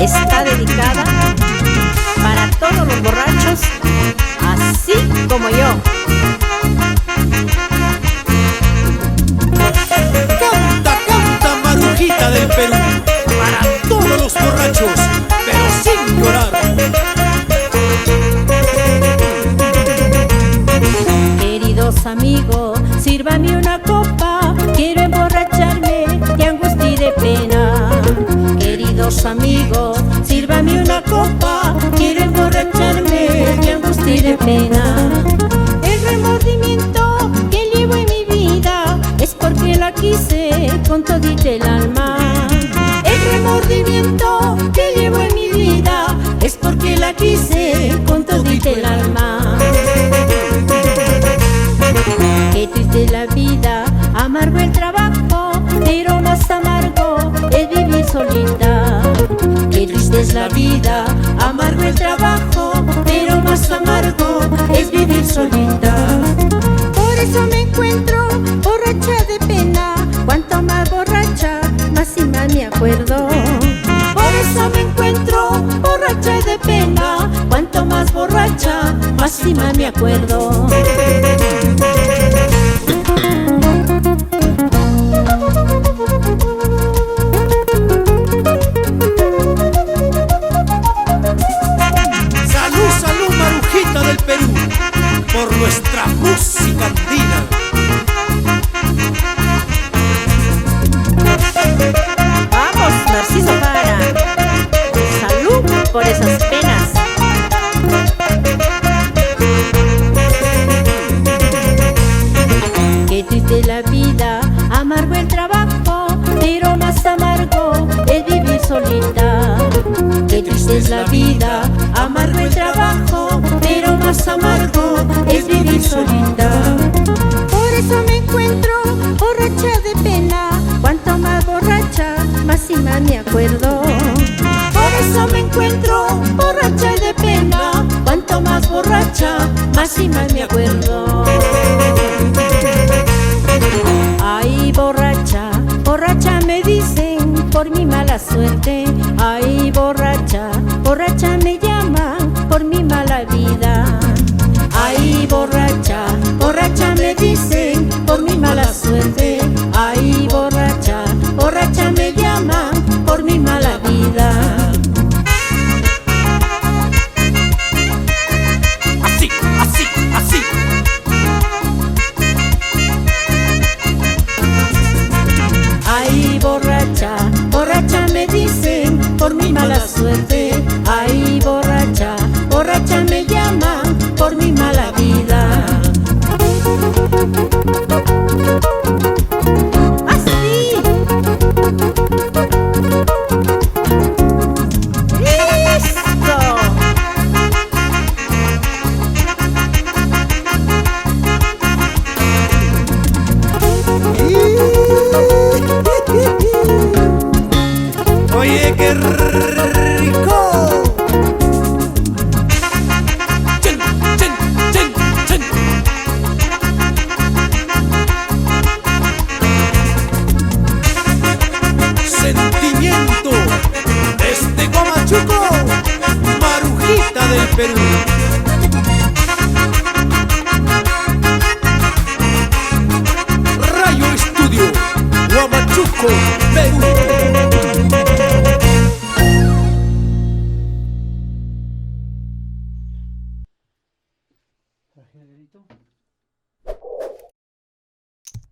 está dedicada para todos los borrachos, así como yo. Canta, canta, Marujita del Perú, para todos los borrachos, pero sin llorar. Queridos amigos, sírvame una copa, quiero emborracharme de angustia y de pena. Queridos amigos, sírvame una copa, quiero emborracharme de angustia y de pena. El remordimiento que llevo en mi vida es porque la quise con todita el alma. El remordimiento que llevo en mi vida es porque la quise con todita el alma. Qué triste la vida, amargo el trabajo, pero más amargo es vivir solita. Qué triste es la vida, amargo el trabajo, pero más amargo es vivir solita. Por eso me encuentro borracha de pena, cuanto más borracha, más y más me acuerdo. Por eso me encuentro borracha de pena, cuanto más borracha, más y más me acuerdo. Salud, salud, Marujita del Perú, por nuestra música andina. Vamos, Narciso Jara, salud por esas penas. Qué triste la vida, amargo el trabajo, pero más amargo es vivir solita. Qué triste es la vida, amargo el trabajo, pero más amargo es vivir solita. Por eso me encuentro borracha de pena, cuanto más borracha, más y más me acuerdo. Por eso me encuentro borracha de pena, cuanto más borracha, más y más me acuerdo. Ay, borracha, borracha me dicen por mi mala suerte. Ay, borracha, borracha me llaman por mi mala vida. Ay, borracha, borracha me dicen por mi mala suerte. Ay, borracha, borracha me llaman por mi mala vida. Así, así, así. Ay, borracha, borracha me dicen por mi mala suerte. Ay, borracha, borracha me llaman por mi mala vida. Así. ¡Listo! Oye, qué rico. Chen, chen, chen, chen. Sentimiento desde Huamachuco, Marujita del Perú.